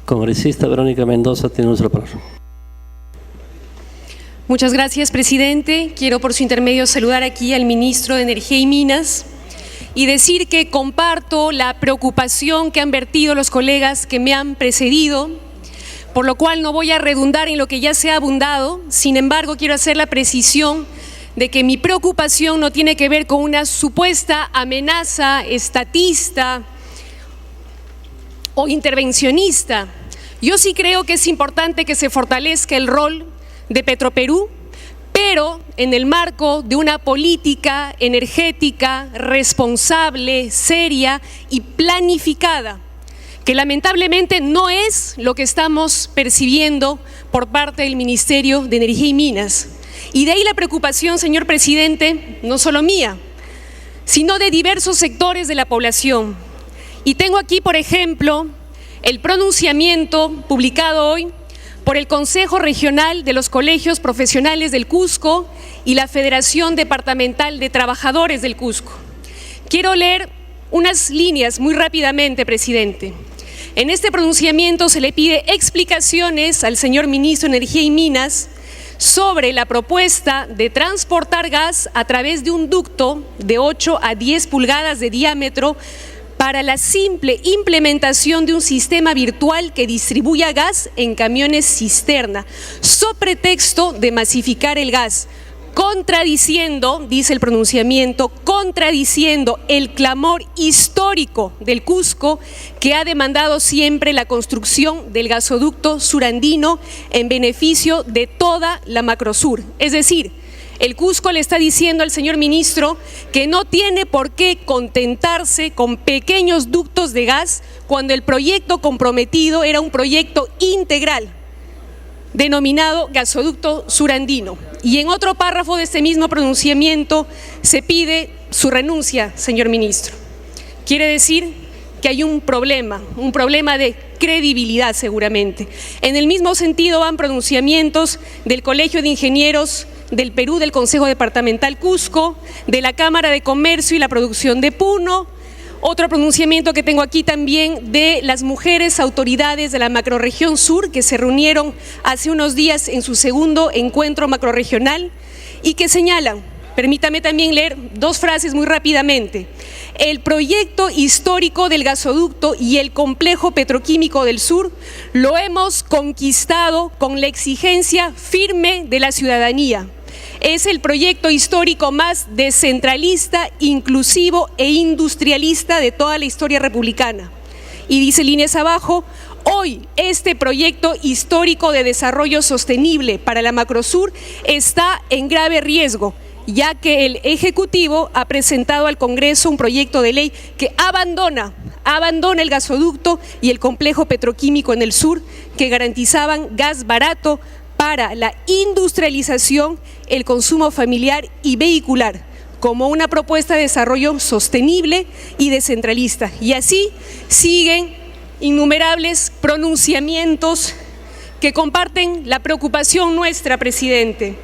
Congresista Verónica Mendoza tiene uso de la palabra. Muchas gracias, presidente. Quiero por su intermedio saludar aquí al ministro de Energía y Minas y decir que comparto la preocupación que han vertido los colegas que me han precedido, por lo cual no voy a redundar en lo que ya se ha abundado. Sin embargo, quiero hacer la precisión de que mi preocupación no tiene que ver con una supuesta amenaza estatista o intervencionista. Yo sí creo que es importante que se fortalezca el rol de Petroperú, pero en el marco de una política energética responsable, seria y planificada, que lamentablemente no es lo que estamos percibiendo por parte del Ministerio de Energía y Minas. Y de ahí la preocupación, señor presidente, no solo mía, sino de diversos sectores de la población. Y tengo aquí, por ejemplo, el pronunciamiento publicado hoy por el Consejo Regional de los Colegios Profesionales del Cusco y la Federación Departamental de Trabajadores del Cusco. Quiero leer unas líneas muy rápidamente, presidente. En este pronunciamiento se le pide explicaciones al señor ministro de Energía y Minas sobre la propuesta de transportar gas a través de un ducto de 8 a 10 pulgadas de diámetro para la simple implementación de un sistema virtual que distribuya gas en camiones cisterna, sobre pretexto de masificar el gas, contradiciendo, dice el pronunciamiento, contradiciendo el clamor histórico del Cusco que ha demandado siempre la construcción del gasoducto surandino en beneficio de toda la Macrosur. Es decir, el Cusco le está diciendo al señor ministro que no tiene por qué contentarse con pequeños ductos de gas cuando el proyecto comprometido era un proyecto integral denominado gasoducto surandino. Y en otro párrafo de este mismo pronunciamiento se pide su renuncia, señor ministro. Quiere decir que hay un problema de credibilidad seguramente. En el mismo sentido van pronunciamientos del Colegio de Ingenieros del Perú, del Consejo Departamental Cusco, de la Cámara de Comercio y la Producción de Puno, otro pronunciamiento que tengo aquí también de las mujeres autoridades de la macrorregión sur que se reunieron hace unos días en su segundo encuentro macrorregional y que señalan, permítame también leer dos frases muy rápidamente: el proyecto histórico del gasoducto y el complejo petroquímico del sur lo hemos conquistado con la exigencia firme de la ciudadanía. Es el proyecto histórico más descentralista, inclusivo e industrialista de toda la historia republicana. Y dice líneas abajo, hoy este proyecto histórico de desarrollo sostenible para la Macrosur está en grave riesgo, ya que el Ejecutivo ha presentado al Congreso un proyecto de ley que abandona el gasoducto y el complejo petroquímico en el sur, que garantizaban gas barato para la industrialización, el consumo familiar y vehicular, como una propuesta de desarrollo sostenible y descentralista. Y así siguen innumerables pronunciamientos que comparten la preocupación nuestra, presidente.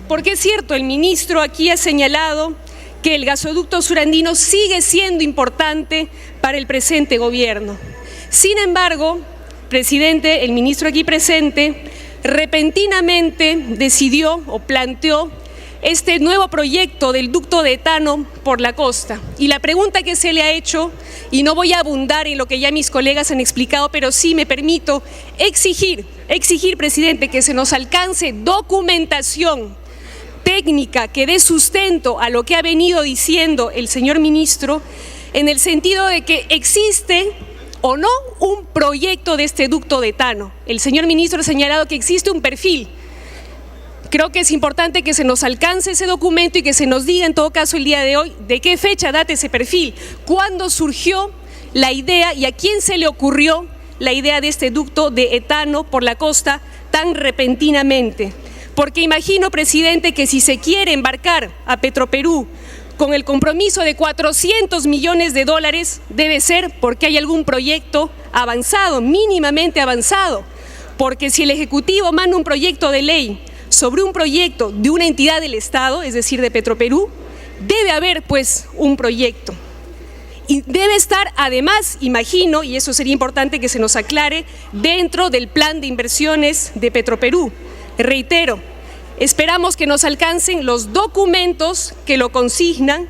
Porque es cierto, el ministro aquí ha señalado que el gasoducto surandino sigue siendo importante para el presente gobierno. Sin embargo, presidente, el ministro aquí presente repentinamente decidió o planteó este nuevo proyecto del ducto de etano por la costa. Y la pregunta que se le ha hecho, y no voy a abundar en lo que ya mis colegas han explicado, pero sí me permito exigir, presidente, que se nos alcance documentación técnica que dé sustento a lo que ha venido diciendo el señor ministro, en el sentido de que existe o no un proyecto de este ducto de etano. El señor ministro ha señalado que existe un perfil. Creo que es importante que se nos alcance ese documento y que se nos diga en todo caso el día de hoy de qué fecha data ese perfil, cuándo surgió la idea y a quién se le ocurrió la idea de este ducto de etano por la costa tan repentinamente. Porque imagino, presidente, que si se quiere embarcar a Petroperú con el compromiso de $400 millones, debe ser porque hay algún proyecto avanzado, mínimamente avanzado. Porque si el Ejecutivo manda un proyecto de ley sobre un proyecto de una entidad del Estado, es decir, de Petroperú, debe haber pues un proyecto. Y debe estar además, imagino, y eso sería importante que se nos aclare, dentro del plan de inversiones de Petroperú. Reitero, esperamos que nos alcancen los documentos que lo consignan,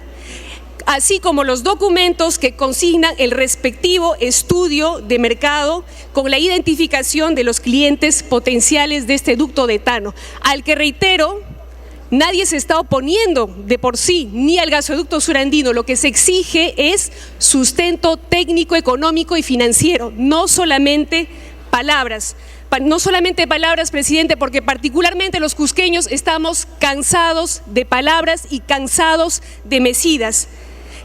así como los documentos que consignan el respectivo estudio de mercado con la identificación de los clientes potenciales de este ducto de etano, al que, reitero, nadie se está oponiendo de por sí, ni al gasoducto surandino. Lo que se exige es sustento técnico, económico y financiero, no solamente palabras. No solamente palabras, presidente, porque particularmente los cusqueños estamos cansados de palabras y cansados de mesidas.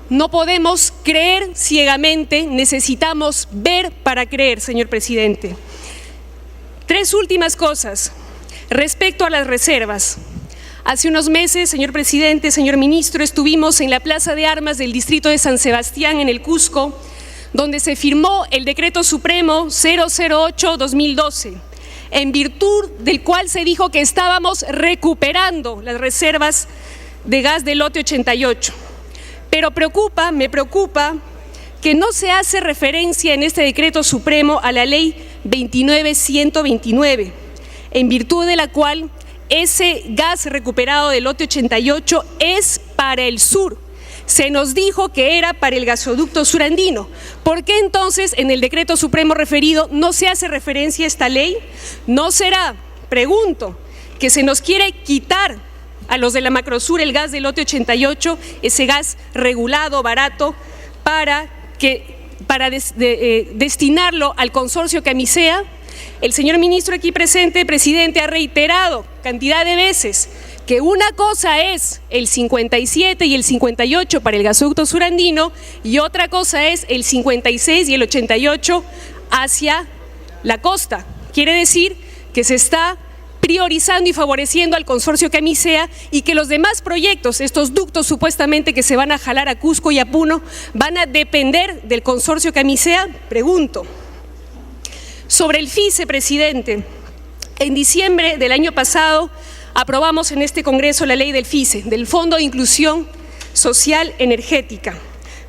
No podemos creer ciegamente, necesitamos ver para creer, señor presidente. Tres últimas cosas respecto a las reservas. Hace unos meses, señor presidente, señor ministro, estuvimos en la Plaza de Armas del distrito de San Sebastián, en el Cusco, donde se firmó el Decreto Supremo 008-2012, en virtud del cual se dijo que estábamos recuperando las reservas de gas del lote 88. Pero me preocupa que no se hace referencia en este Decreto Supremo a la Ley 29.129, en virtud de la cual ese gas recuperado del lote 88 es para el sur. Se nos dijo que era para el gasoducto surandino. ¿Por qué entonces en el Decreto Supremo referido no se hace referencia a esta ley? ¿No será, pregunto, que se nos quiere quitar a los de la Macrosur el gas del lote 88, ese gas regulado, barato, para destinarlo al consorcio Camisea? El señor ministro aquí presente, presidente, ha reiterado cantidad de veces que una cosa es el 57 y el 58 para el gasoducto surandino y otra cosa es el 56 y el 88 hacia la costa. Quiere decir que se está priorizando y favoreciendo al consorcio Camisea y que los demás proyectos, estos ductos supuestamente que se van a jalar a Cusco y a Puno, van a depender del consorcio Camisea. Pregunto. Sobre el FICE, presidente, en diciembre del año pasado aprobamos en este Congreso la ley del FICE, del Fondo de Inclusión Social Energética,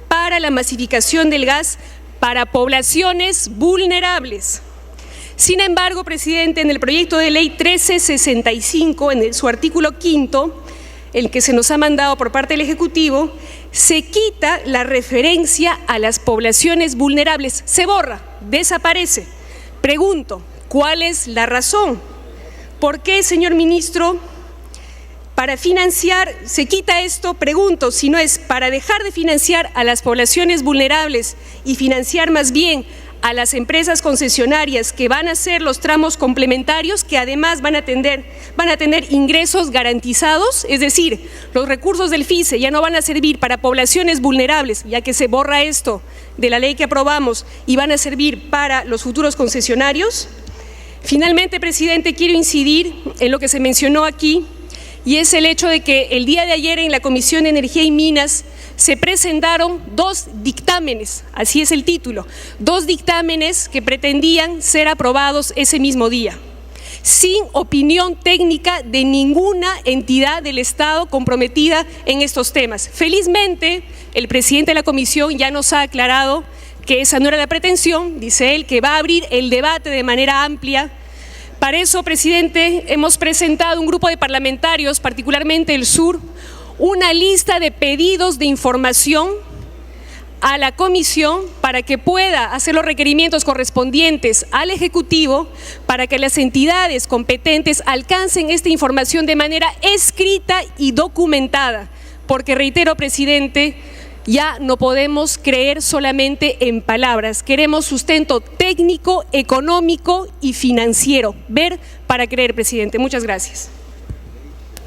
para la masificación del gas para poblaciones vulnerables. Sin embargo, presidente, en el proyecto de ley 1365, en su artículo 5, el que se nos ha mandado por parte del Ejecutivo, se quita la referencia a las poblaciones vulnerables, se borra, desaparece. Pregunto, ¿cuál es la razón? ¿Por qué, señor ministro, para financiar se quita esto? Pregunto, si no es para dejar de financiar a las poblaciones vulnerables y financiar más bien a las empresas concesionarias que van a hacer los tramos complementarios, que además van a tener ingresos garantizados, es decir, los recursos del FICE ya no van a servir para poblaciones vulnerables, ya que se borra esto de la ley que aprobamos, y van a servir para los futuros concesionarios. Finalmente, presidente, quiero incidir en lo que se mencionó aquí, y es el hecho de que el día de ayer en la Comisión de Energía y Minas se presentaron dos dictámenes, así es el título, dos dictámenes que pretendían ser aprobados ese mismo día, sin opinión técnica de ninguna entidad del Estado comprometida en estos temas. Felizmente, el presidente de la comisión ya nos ha aclarado que esa no era la pretensión, dice él, que va a abrir el debate de manera amplia. Para eso, presidente, hemos presentado un grupo de parlamentarios, particularmente el sur, una lista de pedidos de información a la comisión para que pueda hacer los requerimientos correspondientes al Ejecutivo para que las entidades competentes alcancen esta información de manera escrita y documentada, porque reitero, presidente, ya no podemos creer solamente en palabras, queremos sustento técnico, económico y financiero. Ver para creer, presidente. Muchas gracias.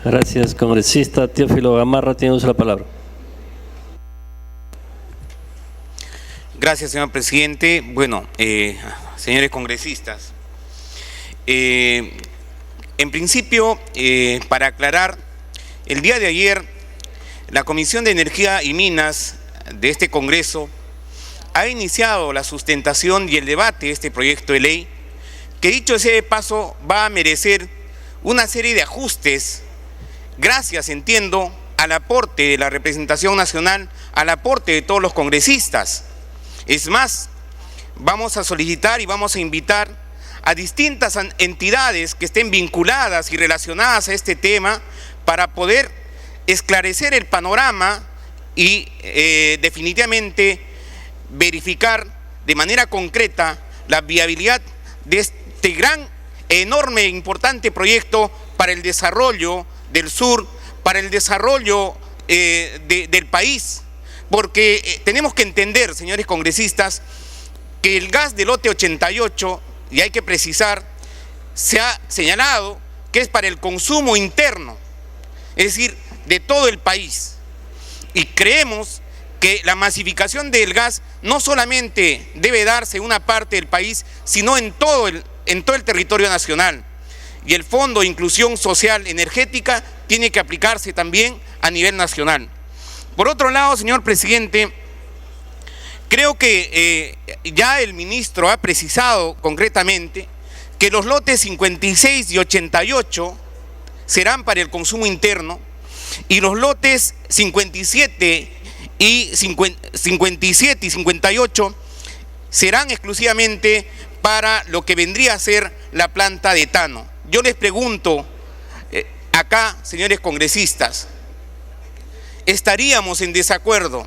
Gracias, congresista. Teófilo Gamarra, tiene uso la palabra. Gracias, señor presidente. Bueno, señores congresistas, en principio, para aclarar, el día de ayer, la Comisión de Energía y Minas de este Congreso ha iniciado la sustentación y el debate de este proyecto de ley, que dicho sea de paso va a merecer una serie de ajustes, gracias, entiendo, al aporte de la representación nacional, al aporte de todos los congresistas. Es más, vamos a solicitar y vamos a invitar a distintas entidades que estén vinculadas y relacionadas a este tema para poder esclarecer el panorama y definitivamente verificar de manera concreta la viabilidad de este gran, enorme e importante proyecto para el desarrollo del sur, para el desarrollo del país, porque tenemos que entender, señores congresistas, que el gas del lote 88, y hay que precisar, se ha señalado que es para el consumo interno, es decir, de todo el país. Y creemos que la masificación del gas no solamente debe darse en una parte del país, sino en todo el territorio nacional. Y el Fondo de Inclusión Social Energética tiene que aplicarse también a nivel nacional. Por otro lado, señor presidente, creo que ya el ministro ha precisado concretamente que los lotes 56 y 88 serán para el consumo interno y los lotes 57 y 58 serán exclusivamente para lo que vendría a ser la planta de etano. Yo les pregunto acá, señores congresistas, ¿estaríamos en desacuerdo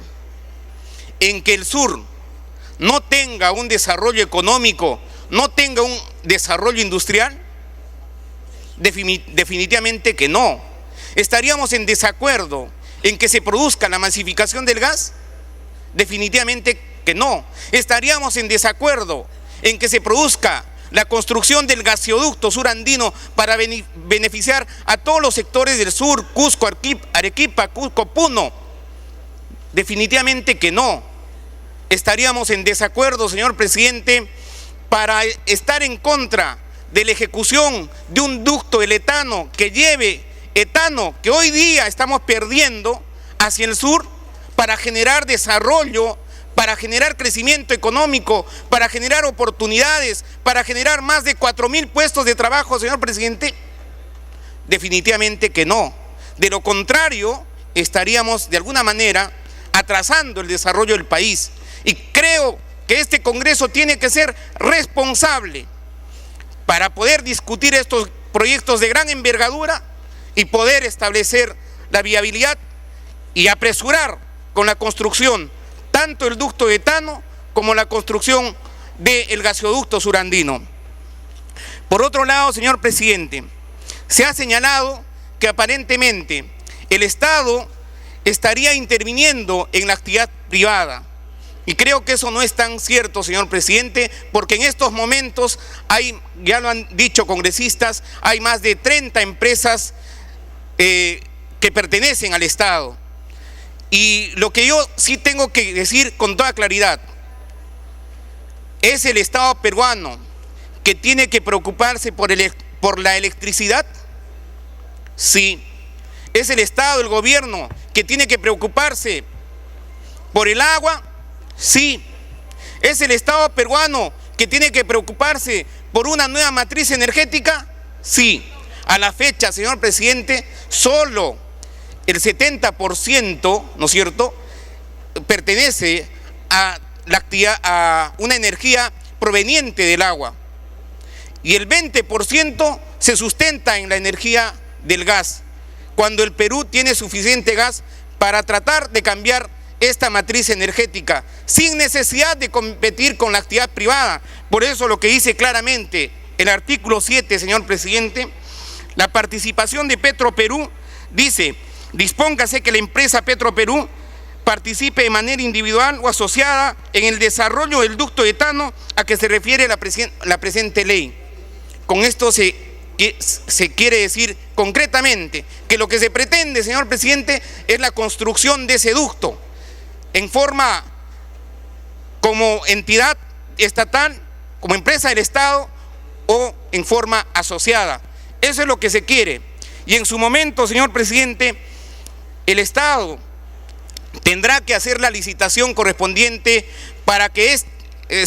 en que el sur no tenga un desarrollo económico, no tenga un desarrollo industrial? Definitivamente que no. ¿Estaríamos en desacuerdo en que se produzca la masificación del gas? Definitivamente que no. ¿Estaríamos en desacuerdo en que se produzca la construcción del gasoducto surandino para beneficiar a todos los sectores del sur, Cusco, Arequipa, Cusco, Puno? Definitivamente que no. Estaríamos en desacuerdo, señor presidente, para estar en contra de la ejecución de un ducto del etano que lleve etano que hoy día estamos perdiendo hacia el sur para generar desarrollo, para generar crecimiento económico, para generar oportunidades, para generar más de 4.000 puestos de trabajo, señor presidente? Definitivamente que no. De lo contrario, estaríamos de alguna manera atrasando el desarrollo del país. Y creo que este Congreso tiene que ser responsable para poder discutir estos proyectos de gran envergadura y poder establecer la viabilidad y apresurar con la construcción tanto el ducto de etano como la construcción del gasoducto surandino. Por otro lado, señor presidente, se ha señalado que aparentemente el Estado estaría interviniendo en la actividad privada. Y creo que eso no es tan cierto, señor presidente, porque en estos momentos hay, ya lo han dicho congresistas, hay más de 30 empresas que pertenecen al Estado. Y lo que yo sí tengo que decir con toda claridad, ¿es el Estado peruano que tiene que preocuparse por la electricidad? Sí. ¿Es el Estado, el gobierno, que tiene que preocuparse por el agua? Sí. ¿Es el Estado peruano que tiene que preocuparse por una nueva matriz energética? Sí. A la fecha, señor presidente, solo el 70%, ¿no es cierto?, pertenece a una energía proveniente del agua. Y el 20% se sustenta en la energía del gas, cuando el Perú tiene suficiente gas para tratar de cambiar esta matriz energética, sin necesidad de competir con la actividad privada. Por eso lo que dice claramente el artículo 7, señor presidente, la participación de Petroperú dice: dispóngase que la empresa Petroperú participe de manera individual o asociada en el desarrollo del ducto de etano a que se refiere la presente ley. Con esto se quiere decir concretamente que lo que se pretende, señor presidente, es la construcción de ese ducto en forma como entidad estatal, como empresa del Estado o en forma asociada. Eso es lo que se quiere. Y en su momento, señor presidente, el Estado tendrá que hacer la licitación correspondiente para que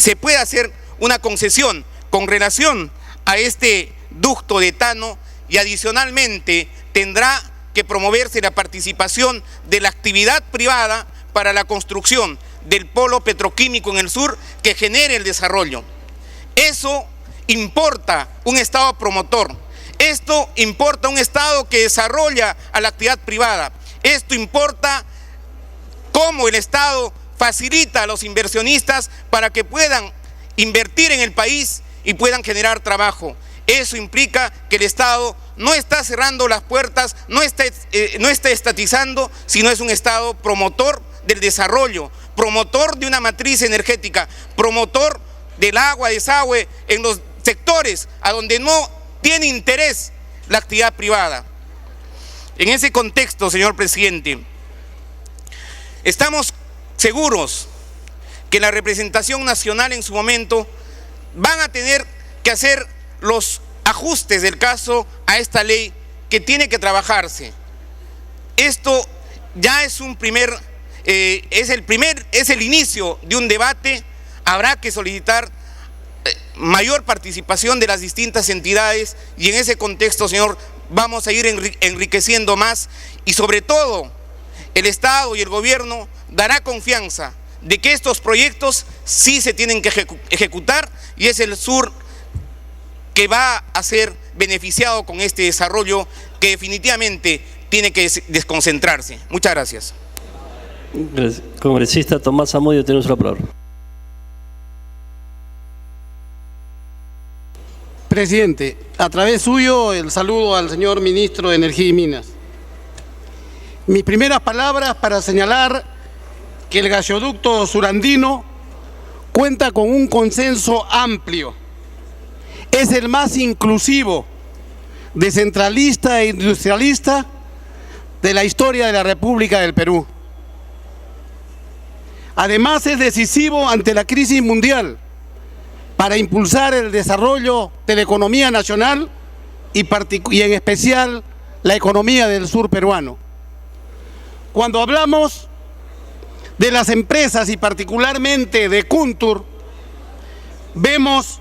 se pueda hacer una concesión con relación a este ducto de etano, y adicionalmente tendrá que promoverse la participación de la actividad privada para la construcción del polo petroquímico en el sur que genere el desarrollo. Eso importa un Estado promotor. Esto importa un Estado que desarrolla a la actividad privada. Esto importa cómo el Estado facilita a los inversionistas para que puedan invertir en el país y puedan generar trabajo. Eso implica que el Estado no está cerrando las puertas, no está estatizando, sino es un Estado promotor del desarrollo, promotor de una matriz energética, promotor del agua, desagüe en los sectores a donde no tiene interés la actividad privada. En ese contexto, señor presidente, estamos seguros que la representación nacional en su momento van a tener que hacer los ajustes del caso a esta ley que tiene que trabajarse. Esto ya es es el inicio de un debate. Habrá que solicitar mayor participación de las distintas entidades y en ese contexto, señor, vamos a ir enriqueciendo más y sobre todo el Estado y el gobierno dará confianza de que estos proyectos sí se tienen que ejecutar y es el sur que va a ser beneficiado con este desarrollo que definitivamente tiene que desconcentrarse. Muchas gracias. Congresista Tomás Zamudio, tiene la palabra. Presidente, a través suyo el saludo al señor Ministro de Energía y Minas. Mis primeras palabras para señalar que el gasoducto surandino cuenta con un consenso amplio. Es el más inclusivo, descentralista e industrialista de la historia de la República del Perú. Además es decisivo ante la crisis mundial para impulsar el desarrollo de la economía nacional y en especial la economía del sur peruano. Cuando hablamos de las empresas y particularmente de Kuntur, vemos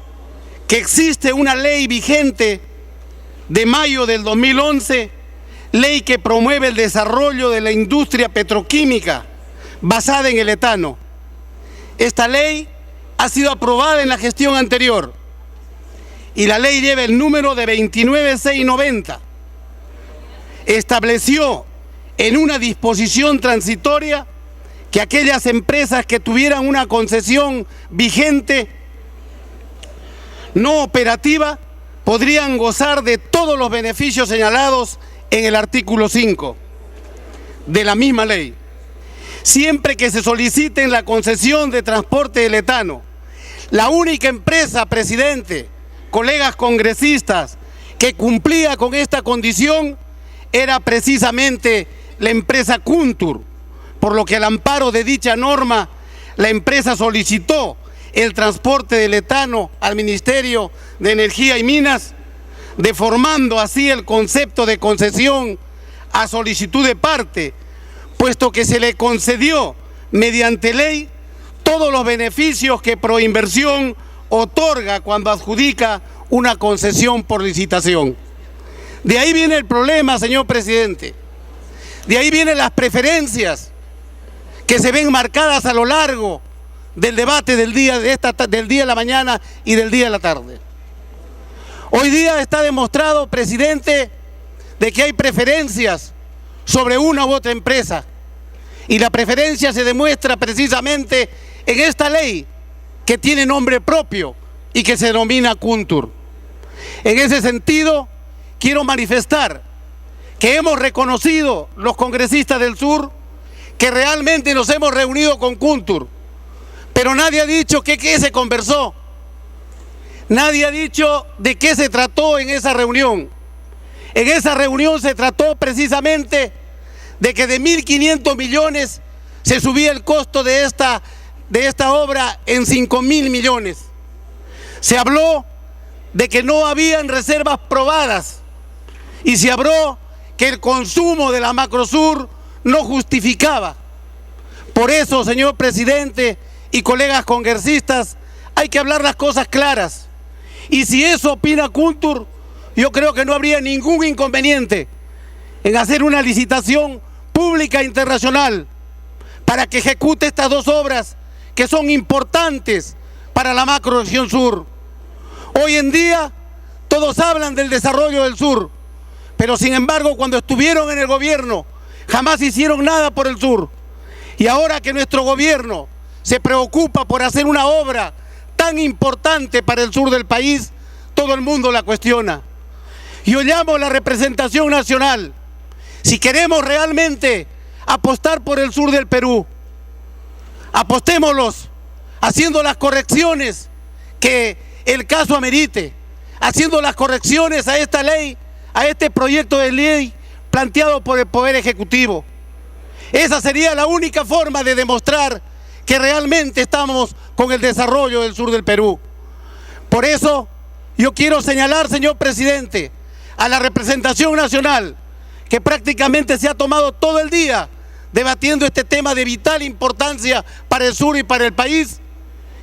que existe una ley vigente de mayo del 2011, ley que promueve el desarrollo de la industria petroquímica basada en el etano. Esta ley ha sido aprobada en la gestión anterior y la ley lleva el número de 29690. Estableció en una disposición transitoria que aquellas empresas que tuvieran una concesión vigente no operativa podrían gozar de todos los beneficios señalados en el artículo 5 de la misma ley, siempre que se soliciten la concesión de transporte del etano. La única empresa, presidente, colegas congresistas, que cumplía con esta condición era precisamente la empresa Kuntur, por lo que al amparo de dicha norma, la empresa solicitó el transporte del etano al Ministerio de Energía y Minas, deformando así el concepto de concesión a solicitud de parte, puesto que se le concedió mediante ley todos los beneficios que Proinversión otorga cuando adjudica una concesión por licitación. De ahí viene el problema, señor presidente. De ahí vienen las preferencias que se ven marcadas a lo largo del debate del día de la mañana y del día de la tarde. Hoy día está demostrado, presidente, de que hay preferencias sobre una u otra empresa. Y la preferencia se demuestra precisamente en esta ley que tiene nombre propio y que se denomina Kuntur. En ese sentido, quiero manifestar que hemos reconocido los congresistas del sur que realmente nos hemos reunido con Kuntur, pero nadie ha dicho qué se conversó, nadie ha dicho de qué se trató en esa reunión. En esa reunión se trató precisamente de que de 1.500 millones se subía el costo de esta obra en 5.000 millones. Se habló de que no habían reservas probadas y se habló que el consumo de la Macrosur no justificaba. Por eso, señor presidente y colegas congresistas, hay que hablar las cosas claras. Y si eso opina Kuntur, yo creo que no habría ningún inconveniente en hacer una licitación pública internacional para que ejecute estas dos obras que son importantes para la macrorregión sur. Hoy en día todos hablan del desarrollo del sur, pero sin embargo cuando estuvieron en el gobierno jamás hicieron nada por el sur. Y ahora que nuestro gobierno se preocupa por hacer una obra tan importante para el sur del país, todo el mundo la cuestiona. Yo llamo a la representación nacional, si queremos realmente apostar por el sur del Perú, apostémoslos haciendo las correcciones que el caso amerite, haciendo las correcciones a esta ley, a este proyecto de ley planteado por el Poder Ejecutivo. Esa sería la única forma de demostrar que realmente estamos con el desarrollo del sur del Perú. Por eso yo quiero señalar, señor presidente, a la representación nacional, que prácticamente se ha tomado todo el día debatiendo este tema de vital importancia para el sur y para el país,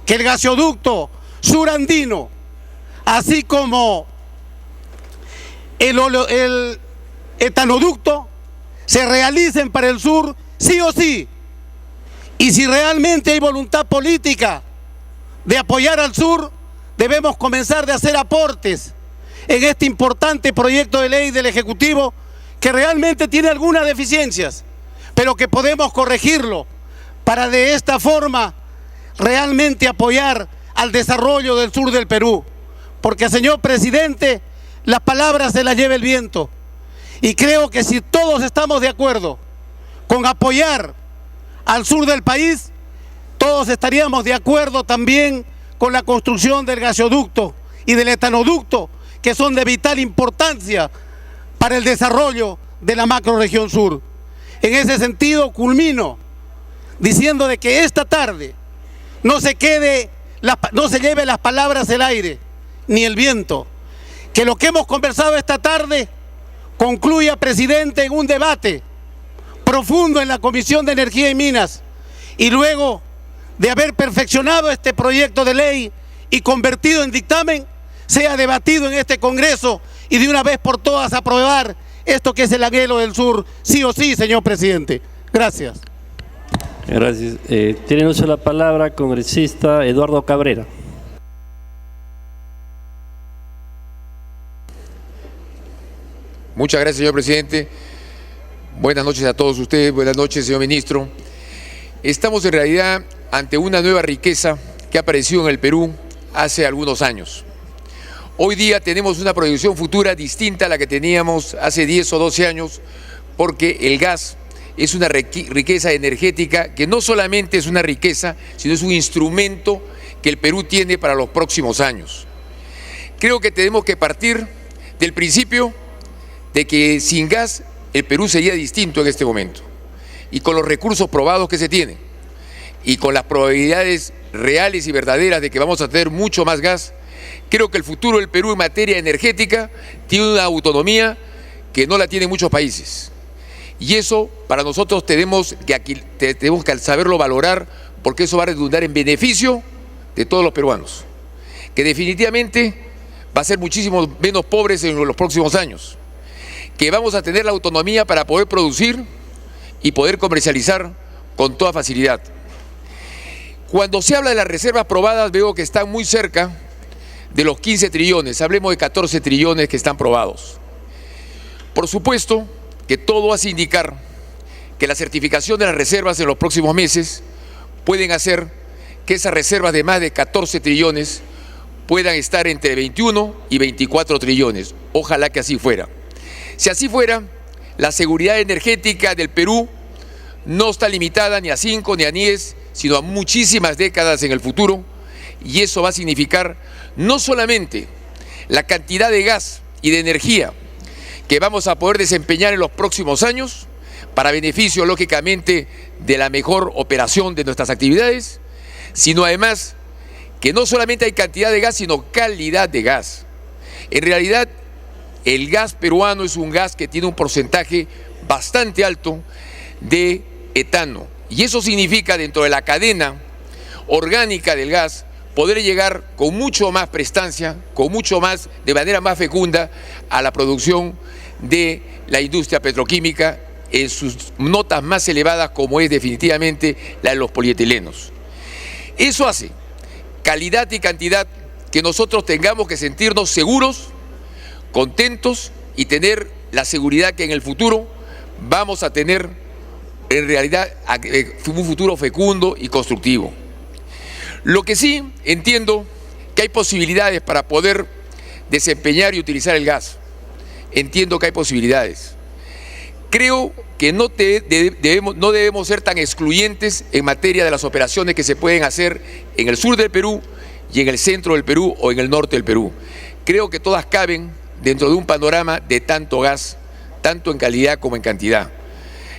que el gasoducto surandino, así como el etanoducto, se realicen para el sur sí o sí. Y si realmente hay voluntad política de apoyar al sur, debemos comenzar de hacer aportes en este importante proyecto de ley del Ejecutivo, que realmente tiene algunas deficiencias, pero que podemos corregirlo para de esta forma realmente apoyar al desarrollo del sur del Perú. Porque, señor presidente, las palabras se las lleva el viento. Y creo que si todos estamos de acuerdo con apoyar al sur del país, todos estaríamos de acuerdo también con la construcción del gasoducto y del etanoducto, que son de vital importancia para el desarrollo de la macrorregión sur. En ese sentido, culmino diciendo de que esta tarde no se lleve las palabras el aire ni el viento, que lo que hemos conversado esta tarde concluya, presidente, en un debate profundo en la Comisión de Energía y Minas, y luego de haber perfeccionado este proyecto de ley y convertido en dictamen, sea debatido en este Congreso y de una vez por todas aprobar esto que es el anhelo del sur, sí o sí, señor presidente. Gracias. Gracias. Tiene uso la palabra congresista Eduardo Cabrera. Muchas gracias, señor presidente. Buenas noches a todos ustedes, buenas noches, señor ministro. Estamos en realidad ante una nueva riqueza que ha aparecido en el Perú hace algunos años. Hoy día tenemos una proyección futura distinta a la que teníamos hace 10 o 12 años, porque el gas es una riqueza energética que no solamente es una riqueza, sino es un instrumento que el Perú tiene para los próximos años. Creo que tenemos que partir del principio de que sin gas el Perú sería distinto en este momento, y con los recursos probados que se tienen, y con las probabilidades reales y verdaderas de que vamos a tener mucho más gas, creo que el futuro del Perú en materia energética tiene una autonomía que no la tienen muchos países. Y eso para nosotros tenemos que saberlo valorar, porque eso va a redundar en beneficio de todos los peruanos, que definitivamente va a ser muchísimo menos pobres en los próximos años, que vamos a tener la autonomía para poder producir y poder comercializar con toda facilidad. Cuando se habla de las reservas probadas, veo que están muy cerca de los 15 trillones, hablemos de 14 trillones que están probados. Por supuesto que todo hace indicar que la certificación de las reservas en los próximos meses pueden hacer que esas reservas de más de 14 trillones puedan estar entre 21 y 24 trillones. Ojalá que así fuera. Si así fuera, la seguridad energética del Perú no está limitada ni a 5 ni a 10, sino a muchísimas décadas en el futuro, y eso va a significar no solamente la cantidad de gas y de energía que vamos a poder desempeñar en los próximos años, para beneficio, lógicamente, de la mejor operación de nuestras actividades, sino además que no solamente hay cantidad de gas, sino calidad de gas. En realidad, el gas peruano es un gas que tiene un porcentaje bastante alto de etano, y eso significa, dentro de la cadena orgánica del gas, poder llegar con mucho más prestancia, con mucho más, de manera más fecunda, a la producción de la industria petroquímica en sus notas más elevadas, como es definitivamente la de los polietilenos. Eso hace calidad y cantidad que nosotros tengamos que sentirnos seguros, contentos y tener la seguridad que en el futuro vamos a tener en realidad un futuro fecundo y constructivo. Lo que sí entiendo que hay posibilidades para poder desempeñar y utilizar el gas. Entiendo que hay posibilidades. Creo que no debemos ser tan excluyentes en materia de las operaciones que se pueden hacer en el sur del Perú y en el centro del Perú o en el norte del Perú. Creo que todas caben dentro de un panorama de tanto gas, tanto en calidad como en cantidad.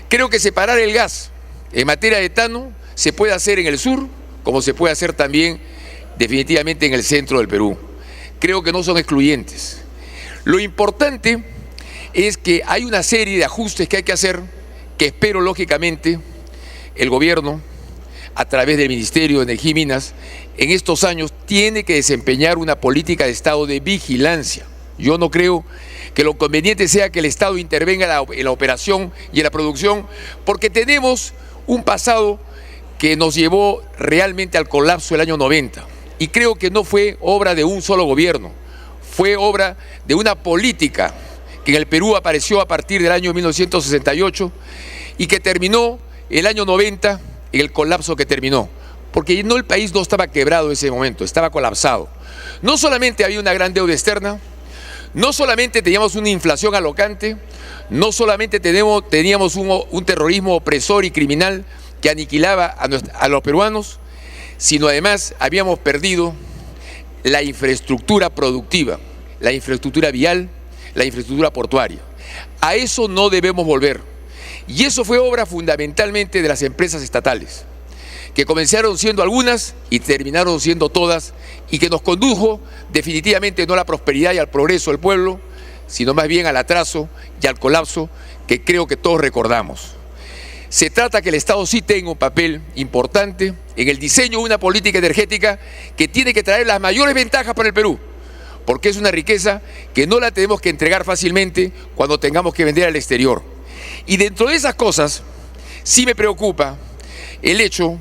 Creo que separar el gas en materia de etano se puede hacer en el sur, como se puede hacer también definitivamente en el centro del Perú. Creo que no son excluyentes. Lo importante es que hay una serie de ajustes que hay que hacer, que espero lógicamente el gobierno, a través del Ministerio de Energía y Minas, en estos años tiene que desempeñar una política de Estado de vigilancia. Yo no creo que lo conveniente sea que el Estado intervenga en la operación y en la producción, porque tenemos un pasado que nos llevó realmente al colapso del año 90. Y creo que no fue obra de un solo gobierno, fue obra de una política que en el Perú apareció a partir del año 1968 y que terminó el año 90 en el colapso que terminó. Porque no, el país no estaba quebrado en ese momento, estaba colapsado. No solamente había una gran deuda externa, no solamente teníamos una inflación alocante, no solamente teníamos un terrorismo opresor y criminal que aniquilaba a los peruanos, sino además habíamos perdido la infraestructura productiva, la infraestructura vial, la infraestructura portuaria. A eso no debemos volver. Y eso fue obra fundamentalmente de las empresas estatales, que comenzaron siendo algunas y terminaron siendo todas, y que nos condujo definitivamente no a la prosperidad y al progreso del pueblo, sino más bien al atraso y al colapso que creo que todos recordamos. Se trata que el Estado sí tenga un papel importante en el diseño de una política energética que tiene que traer las mayores ventajas para el Perú, porque es una riqueza que no la tenemos que entregar fácilmente cuando tengamos que vender al exterior. Y dentro de esas cosas, sí me preocupa el hecho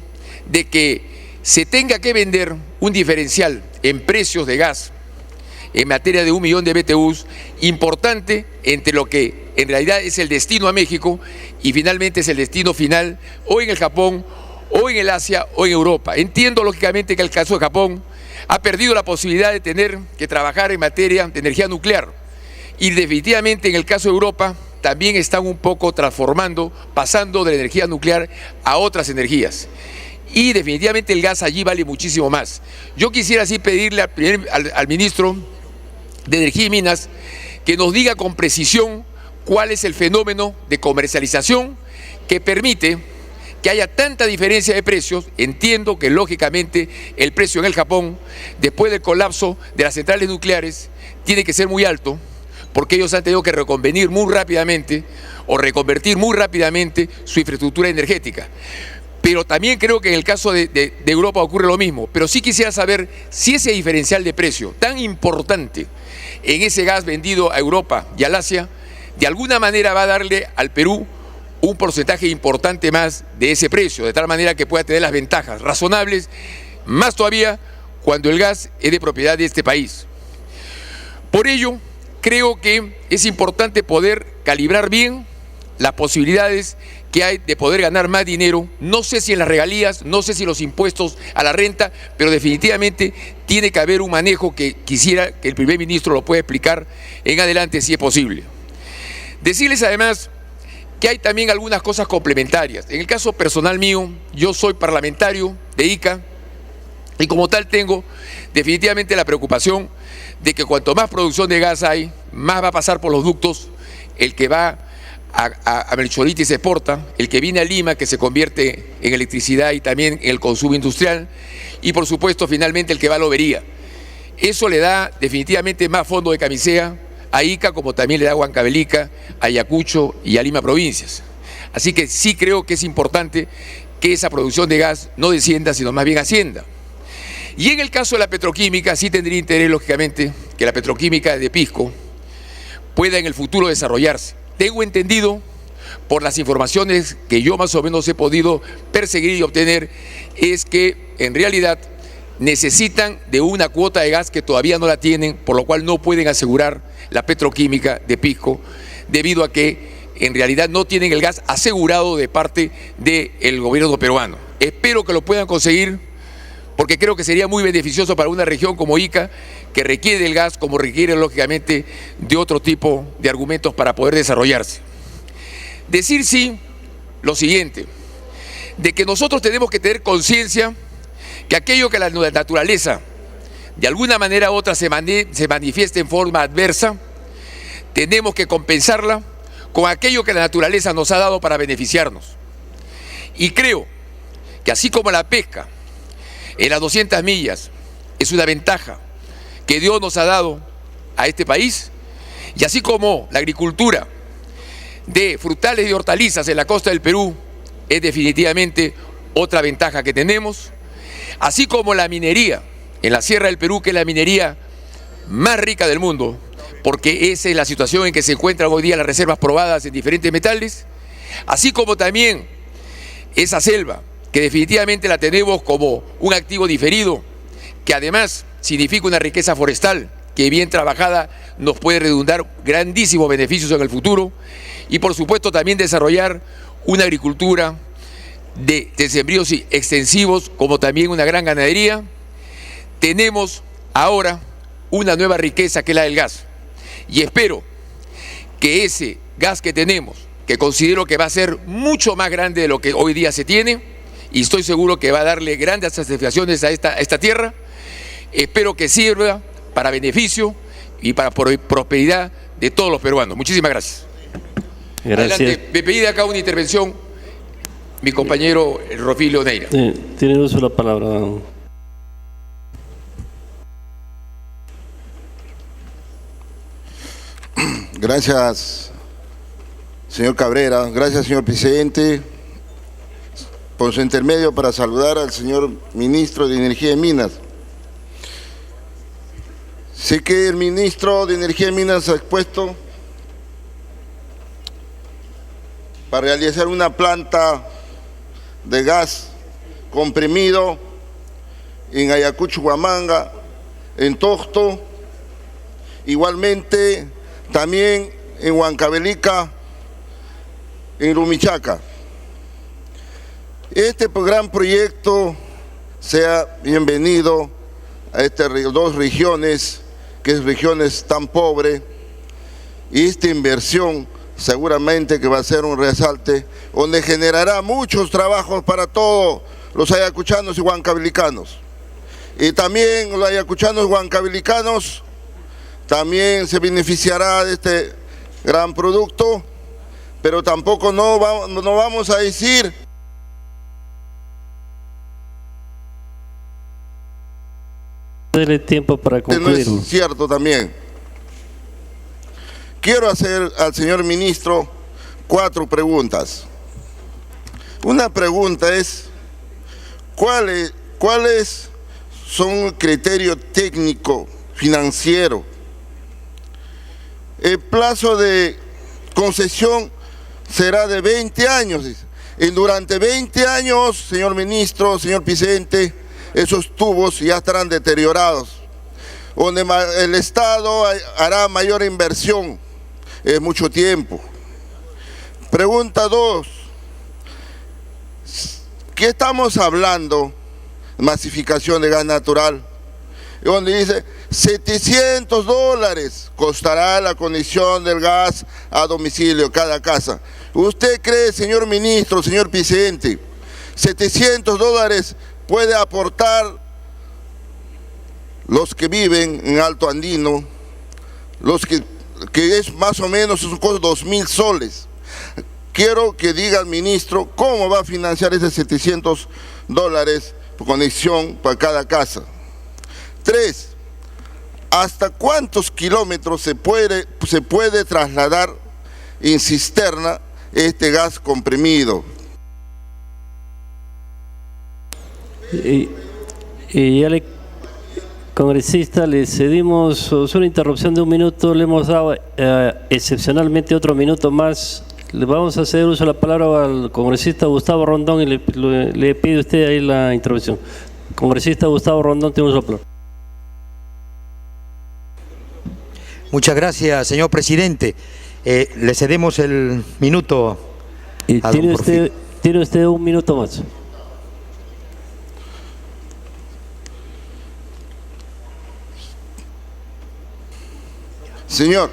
de que se tenga que vender un diferencial en precios de gas en materia de 1 millón de BTUs importante entre lo que en realidad es el destino a México y finalmente es el destino final o en el Japón o en el Asia o en Europa. Entiendo lógicamente que el caso de Japón ha perdido la posibilidad de tener que trabajar en materia de energía nuclear y definitivamente en el caso de Europa también están un poco transformando, pasando de la energía nuclear a otras energías. Y definitivamente el gas allí vale muchísimo más. Yo quisiera así pedirle al ministro de Energía y Minas que nos diga con precisión cuál es el fenómeno de comercialización que permite que haya tanta diferencia de precios. Entiendo que lógicamente el precio en el Japón, después del colapso de las centrales nucleares, tiene que ser muy alto, porque ellos han tenido que reconvenir muy rápidamente o reconvertir muy rápidamente su infraestructura energética. Pero también creo que en el caso de Europa ocurre lo mismo. Pero sí quisiera saber si ese diferencial de precio tan importante en ese gas vendido a Europa y al Asia, de alguna manera va a darle al Perú un porcentaje importante más de ese precio, de tal manera que pueda tener las ventajas razonables, más todavía cuando el gas es de propiedad de este país. Por ello, creo que es importante poder calibrar bien las posibilidades que hay de poder ganar más dinero. No sé si en las regalías, no sé si los impuestos a la renta, pero definitivamente tiene que haber un manejo que quisiera que el primer ministro lo pueda explicar en adelante si es posible. Decirles además que hay también algunas cosas complementarias. En el caso personal mío, yo soy parlamentario de Ica y como tal tengo definitivamente la preocupación de que cuanto más producción de gas hay, más va a pasar por los ductos el que va a Melchorita y se exporta, el que viene a Lima, que se convierte en electricidad y también en el consumo industrial, y por supuesto finalmente el que va a Lobería. Eso le da definitivamente más fondo de camisea a Ica, como también le da a Huancavelica, a Ayacucho y a Lima provincias. Así que sí creo que es importante que esa producción de gas no descienda, sino más bien ascienda. Y en el caso de la petroquímica, sí tendría interés, lógicamente, que la petroquímica de Pisco pueda en el futuro desarrollarse. tengo entendido, por las informaciones que yo más o menos he podido perseguir y obtener, es que en realidad necesitan de una cuota de gas que todavía no la tienen, por lo cual no pueden asegurar la petroquímica de Pisco, debido a que en realidad no tienen el gas asegurado de parte del gobierno peruano. Espero que lo puedan conseguir, porque creo que sería muy beneficioso para una región como Ica, que requiere del gas como requiere lógicamente de otro tipo de argumentos para poder desarrollarse. Decir sí lo siguiente, de que nosotros tenemos que tener conciencia que aquello que la naturaleza de alguna manera u otra se manifieste en forma adversa, tenemos que compensarla con aquello que la naturaleza nos ha dado para beneficiarnos. Y creo que así como la pesca en las 200 millas es una ventaja que Dios nos ha dado a este país, y así como la agricultura de frutales y hortalizas en la costa del Perú es definitivamente otra ventaja que tenemos, así como la minería en la Sierra del Perú, que es la minería más rica del mundo, porque esa es la situación en que se encuentran hoy día las reservas probadas en diferentes metales, así como también esa selva, que definitivamente la tenemos como un activo diferido, que además significa una riqueza forestal, que bien trabajada nos puede redundar grandísimos beneficios en el futuro, y por supuesto también desarrollar una agricultura de sembríos extensivos, como también una gran ganadería. Tenemos ahora una nueva riqueza que es la del gas, y espero que ese gas que tenemos, que considero que va a ser mucho más grande de lo que hoy día se tiene, y estoy seguro que va a darle grandes satisfacciones a esta tierra, espero que sirva para beneficio y para prosperidad de todos los peruanos. Muchísimas gracias. Gracias. Adelante, me pedí de acá una intervención mi compañero Rofilio Neira. Tiene uso la palabra. Gracias, señor Cabrera. Gracias, señor presidente, por su intermedio para saludar al señor ministro de Energía y Minas. Sé que el ministro de Energía y Minas ha expuesto para realizar una planta de gas comprimido en Ayacucho, Huamanga, en Tosto, igualmente también en Huancavelica, en Rumichaca. Este gran proyecto sea bienvenido a estas dos regiones, que es regiones tan pobres, y esta inversión seguramente que va a ser un resalte donde generará muchos trabajos para todos los ayacuchanos y huancavelicanos. Y también los ayacuchanos y huancavelicanos también se beneficiará de este gran producto, pero tampoco no vamos a decir Dele tiempo para que no concluir. es cierto también. Quiero hacer al señor ministro 4 preguntas. Una pregunta es, ¿cuáles son el criterio técnico, financiero? El plazo de concesión será de 20 años. Y durante 20 años, señor ministro, señor presidente, esos tubos ya estarán deteriorados, donde el Estado hará mayor inversión. Es mucho tiempo. Pregunta 2. ¿Qué estamos hablando? Masificación de gas natural. Donde dice $700 costará la conexión del gas a domicilio, cada casa. ¿Usted cree, señor ministro, señor presidente, $700 puede aportar los que viven en Alto Andino, los que es más o menos un costo de 2.000 soles? Quiero que diga al ministro cómo va a financiar esos $700 por conexión para cada casa. 3. ¿Hasta cuántos kilómetros se puede trasladar en cisterna este gas comprimido? Y ya Congresista, le cedimos una interrupción de 1 minuto, le hemos dado excepcionalmente otro minuto más. Le vamos a ceder uso de la palabra al congresista Gustavo Rondón y le pide usted ahí la intervención. Congresista Gustavo Rondón, tiene uso de la palabra. Muchas gracias, señor presidente. Le cedemos el minuto Y a tiene don Porfirio. usted 1 minuto más. Señor,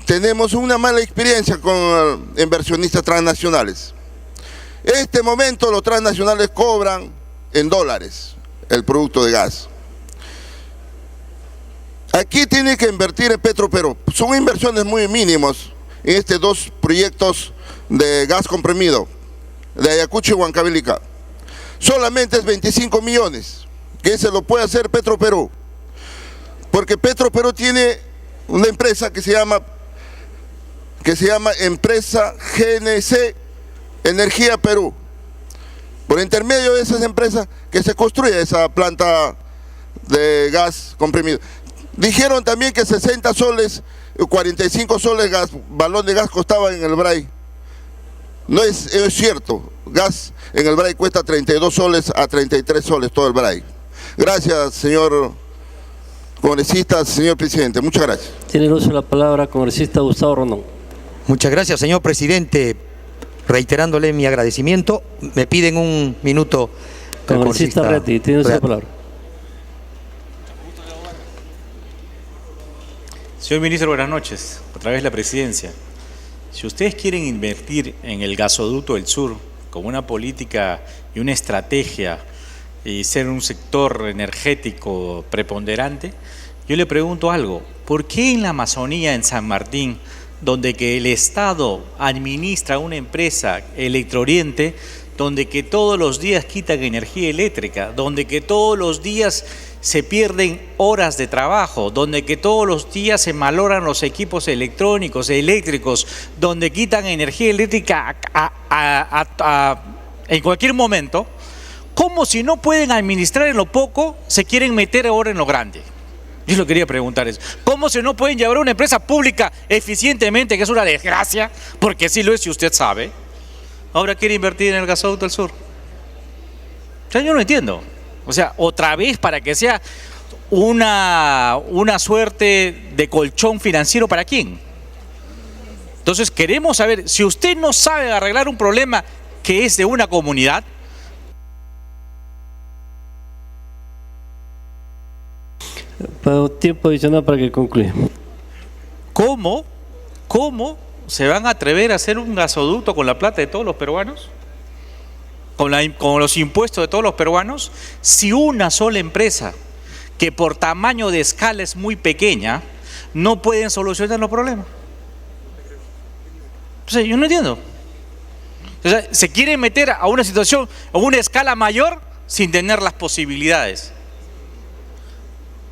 tenemos una mala experiencia con inversionistas transnacionales. En este momento los transnacionales cobran en dólares el producto de gas. Aquí tiene que invertir en Petroperú. Son inversiones muy mínimas en estos 2 proyectos de gas comprimido, de Ayacucho y Huancavelica. Solamente es 25 millones, que se lo puede hacer Petroperú. Porque Petroperú tiene una empresa que se llama Empresa GNC Energía Perú. Por intermedio de esas empresas que se construye esa planta de gas comprimido. Dijeron también que 60 soles, 45 soles balón de gas costaba en el BRAI. No es cierto. Gas en el BRAI cuesta 32 soles a 33 soles todo el BRAI. Gracias, señor congresista, señor presidente. Muchas gracias. Tiene el uso de la palabra congresista Gustavo Rondón. Muchas gracias, señor presidente. Reiterándole mi agradecimiento, me piden 1 minuto. el Congresista Reati, tiene uso de la palabra. Señor ministro, buenas noches. Otra vez la presidencia. Si ustedes quieren invertir en el gasoducto del sur como una política y una estrategia y ser un sector energético preponderante, yo le pregunto algo. ¿Por qué en la Amazonía, en San Martín, donde que el Estado administra una empresa, Electrooriente, donde que todos los días quitan energía eléctrica, donde que todos los días se pierden horas de trabajo, donde que todos los días se maloran los equipos electrónicos, eléctricos, donde quitan energía eléctrica en cualquier momento, ¿cómo si no pueden administrar en lo poco, se quieren meter ahora en lo grande? Yo lo quería preguntar eso. ¿Cómo se no pueden llevar una empresa pública eficientemente, que es una desgracia, porque sí lo es si usted sabe? Ahora quiere invertir en el gasoducto del sur. O sea, yo no entiendo. O sea, otra vez para que sea una suerte de colchón financiero, ¿para quién? Entonces queremos saber, si usted no sabe arreglar un problema que es de una comunidad, Tiempo adicional para que concluya. ¿cómo se van a atrever a hacer un gasoducto con la plata de todos los peruanos? Con los impuestos de todos los peruanos, si una sola empresa, que por tamaño de escala es muy pequeña, no pueden solucionar los problemas. O sea, yo no entiendo. O sea, se quieren meter a una situación, a una escala mayor, sin tener las posibilidades.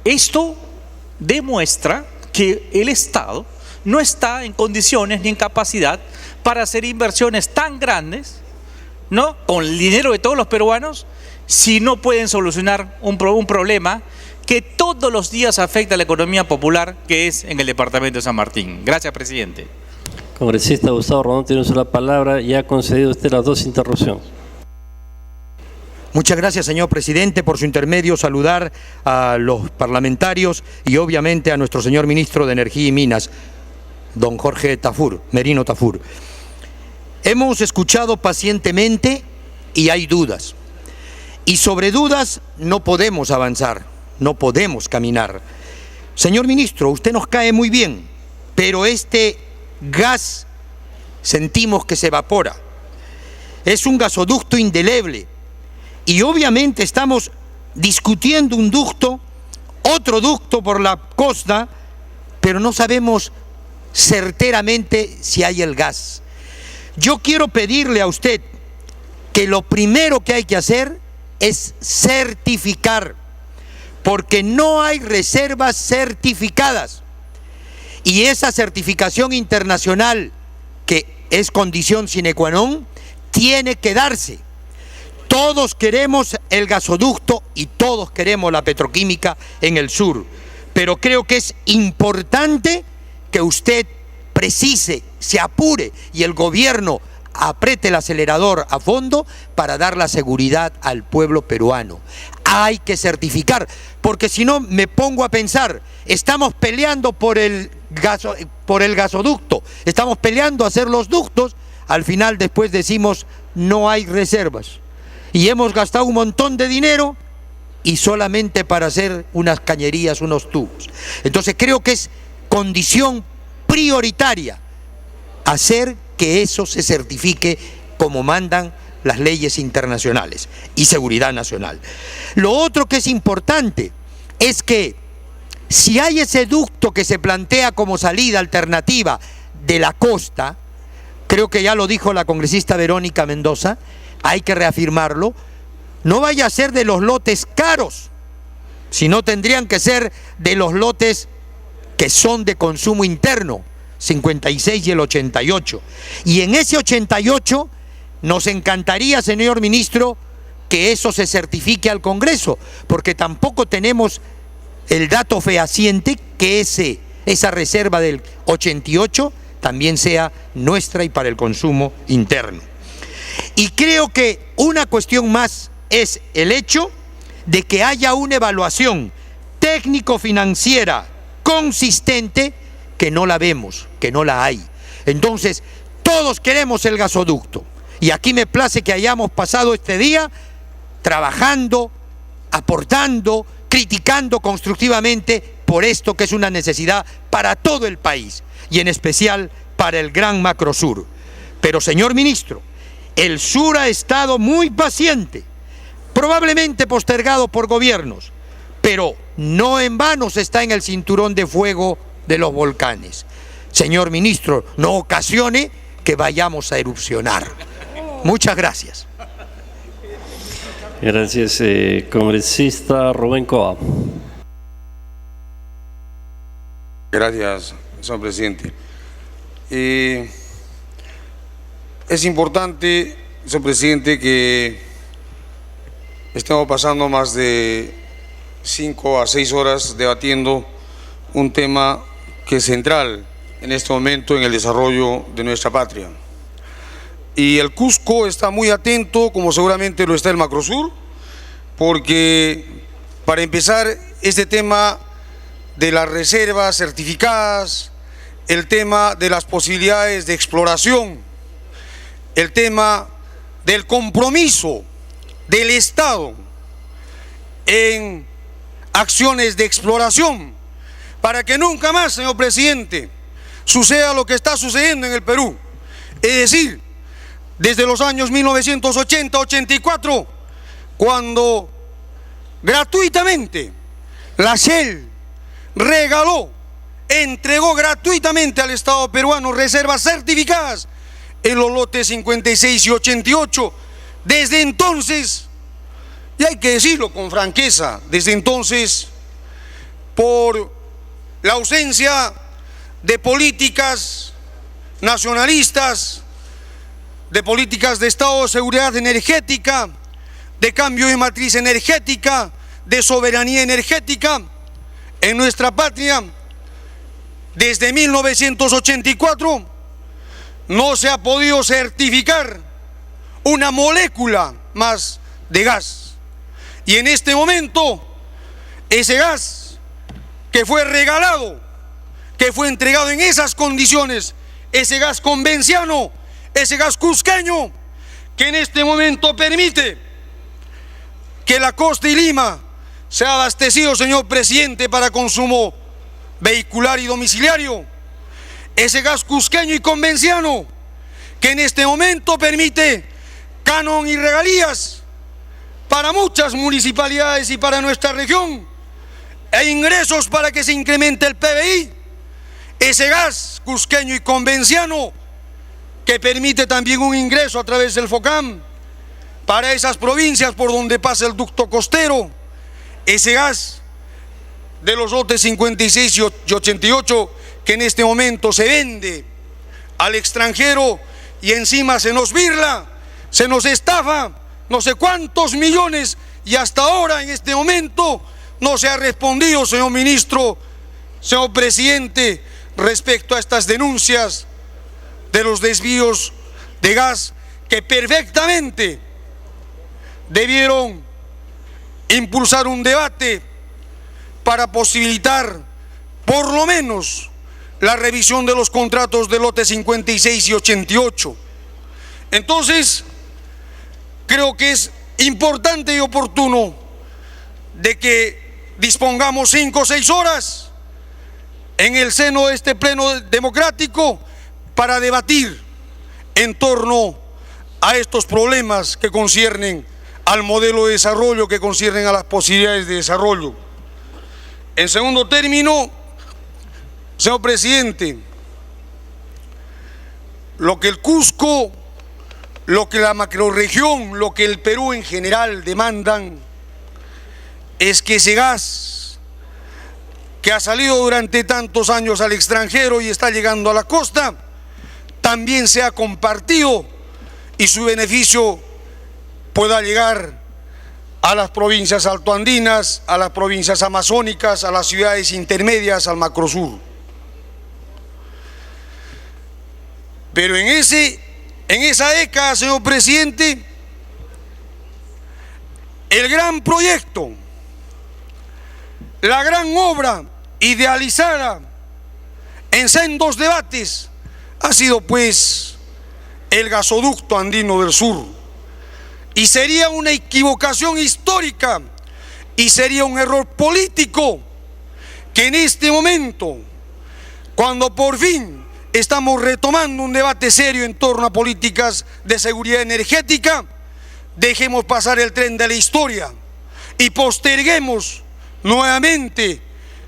Esto demuestra que el Estado no está en condiciones ni en capacidad para hacer inversiones tan grandes, ¿no?, con el dinero de todos los peruanos, si no pueden solucionar un problema que todos los días afecta a la economía popular, que es en el departamento de San Martín. Gracias, presidente. Congresista Gustavo Rondón, tiene uso de la palabra. Ya ha concedido usted las 2 interrupciones. Muchas gracias, señor presidente. Por su intermedio, saludar a los parlamentarios y obviamente a nuestro señor ministro de Energía y Minas, don Jorge Tafur, Merino Tafur. Hemos escuchado pacientemente y hay dudas. Y sobre dudas no podemos avanzar, no podemos caminar. Señor ministro, usted nos cae muy bien, pero este gas sentimos que se evapora. Es un gasoducto indeleble. Y obviamente estamos discutiendo un ducto, otro ducto por la costa, pero no sabemos certeramente si hay el gas. Yo quiero pedirle a usted que lo primero que hay que hacer es certificar, porque no hay reservas certificadas. Y esa certificación internacional, que es condición sine qua non, tiene que darse. Todos queremos el gasoducto y todos queremos la petroquímica en el sur, pero creo que es importante que usted precise, se apure y el gobierno apriete el acelerador a fondo para dar la seguridad al pueblo peruano. Hay que certificar, porque si no me pongo a pensar, estamos peleando por el gasoducto, estamos peleando a hacer los ductos, al final después decimos no hay reservas. Y hemos gastado un montón de dinero y solamente para hacer unas cañerías, unos tubos. Entonces creo que es condición prioritaria hacer que eso se certifique como mandan las leyes internacionales y seguridad nacional. Lo otro que es importante es que si hay ese ducto que se plantea como salida alternativa de la costa, creo que ya lo dijo la congresista Verónica Mendoza, hay que reafirmarlo, no vaya a ser de los lotes caros, sino tendrían que ser de los lotes que son de consumo interno, 56 y el 88. Y en ese 88 nos encantaría, señor ministro, que eso se certifique al Congreso, porque tampoco tenemos el dato fehaciente que esa reserva del 88 también sea nuestra y para el consumo interno. Y creo que una cuestión más es el hecho de que haya una evaluación técnico-financiera consistente, que no la vemos, que no la hay. Entonces, todos queremos el gasoducto. Y aquí me place que hayamos pasado este día trabajando, aportando, criticando constructivamente por esto que es una necesidad para todo el país y en especial para el gran macrosur. Pero, señor ministro, el sur ha estado muy paciente, probablemente postergado por gobiernos, pero no en vano se está en el cinturón de fuego de los volcanes. Señor ministro, no ocasione que vayamos a erupcionar. Muchas gracias. Gracias, congresista Rubén Coa. Gracias, señor presidente. Es importante, señor presidente, que estemos pasando más de 5 a 6 horas debatiendo un tema que es central en este momento en el desarrollo de nuestra patria. Y el Cusco está muy atento, como seguramente lo está el Macrosur, porque para empezar este tema de las reservas certificadas, el tema de las posibilidades de exploración, el tema del compromiso del Estado en acciones de exploración, para que nunca más, señor presidente, suceda lo que está sucediendo en el Perú. Es decir, desde los años 1980-84, cuando gratuitamente la Shell entregó gratuitamente al Estado peruano reservas certificadas en los lotes 56 y 88. Desde entonces, y hay que decirlo con franqueza, desde entonces, por la ausencia de políticas nacionalistas, de políticas de Estado de seguridad energética, de cambio de matriz energética, de soberanía energética en nuestra patria, desde 1984 no se ha podido certificar una molécula más de gas. Y en este momento, ese gas que fue regalado, que fue entregado en esas condiciones, ese gas convenciano, ese gas cusqueño, que en este momento permite que la costa y Lima sea abastecido, señor presidente, para consumo vehicular y domiciliario, ese gas cusqueño y convenciano, que en este momento permite canon y regalías para muchas municipalidades y para nuestra región, e ingresos para que se incremente el PBI, ese gas cusqueño y convenciano que permite también un ingreso a través del FOCAM para esas provincias por donde pasa el ducto costero, ese gas de los lotes 56 y 88 que en este momento se vende al extranjero y encima se nos birla, se nos estafa no sé cuántos millones, y hasta ahora, en este momento, no se ha respondido, señor ministro, señor presidente, respecto a estas denuncias de los desvíos de gas que perfectamente debieron impulsar un debate para posibilitar por lo menos la revisión de los contratos de lote 56 y 88. Entonces, creo que es importante y oportuno de que dispongamos 5 o 6 horas en el seno de este pleno democrático para debatir en torno a estos problemas que conciernen al modelo de desarrollo, que conciernen a las posibilidades de desarrollo. En segundo término, señor presidente, lo que el Cusco, lo que la macrorregión, lo que el Perú en general demandan es que ese gas que ha salido durante tantos años al extranjero y está llegando a la costa, también sea compartido y su beneficio pueda llegar a las provincias altoandinas, a las provincias amazónicas, a las ciudades intermedias, al macrosur. Pero en esa década, señor presidente, el gran proyecto, la gran obra idealizada en sendos debates ha sido pues el gasoducto andino del sur. Y sería una equivocación histórica y sería un error político que en este momento, cuando por fin estamos retomando un debate serio en torno a políticas de seguridad energética, dejemos pasar el tren de la historia y posterguemos nuevamente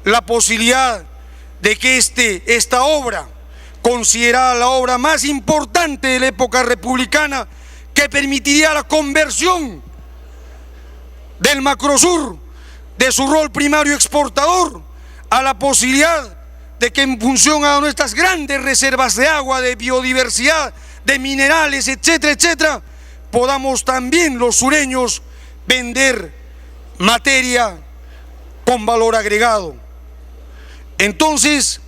la posibilidad de que esta obra, considerada la obra más importante de la época republicana, que permitiría la conversión del macrosur de su rol primario exportador a la posibilidad de que en función a nuestras grandes reservas de agua, de biodiversidad, de minerales, etcétera, etcétera, podamos también los sureños vender materia con valor agregado. Entonces,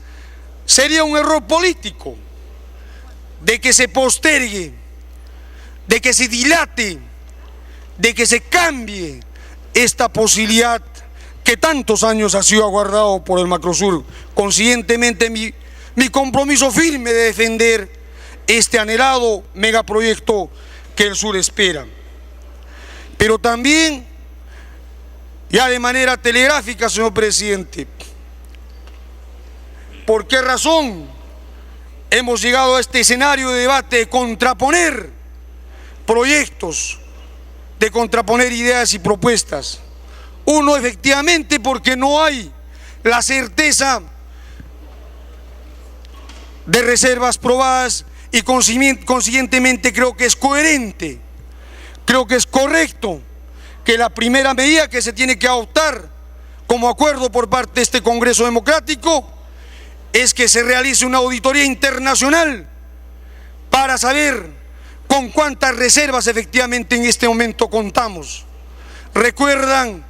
sería un error político de que se postergue, de que se dilate, de que se cambie esta posibilidad que tantos años ha sido aguardado por el macrosur. Consiguientemente, mi compromiso firme de defender este anhelado megaproyecto que el sur espera. Pero también, ya de manera telegráfica, señor presidente, ¿por qué razón hemos llegado a este escenario de debate, de contraponer proyectos, de contraponer ideas y propuestas? Uno, efectivamente, porque no hay la certeza de reservas probadas y consiguientemente creo que es coherente, creo que es correcto que la primera medida que se tiene que adoptar como acuerdo por parte de este Congreso Democrático es que se realice una auditoría internacional para saber con cuántas reservas efectivamente en este momento contamos. Recuerdan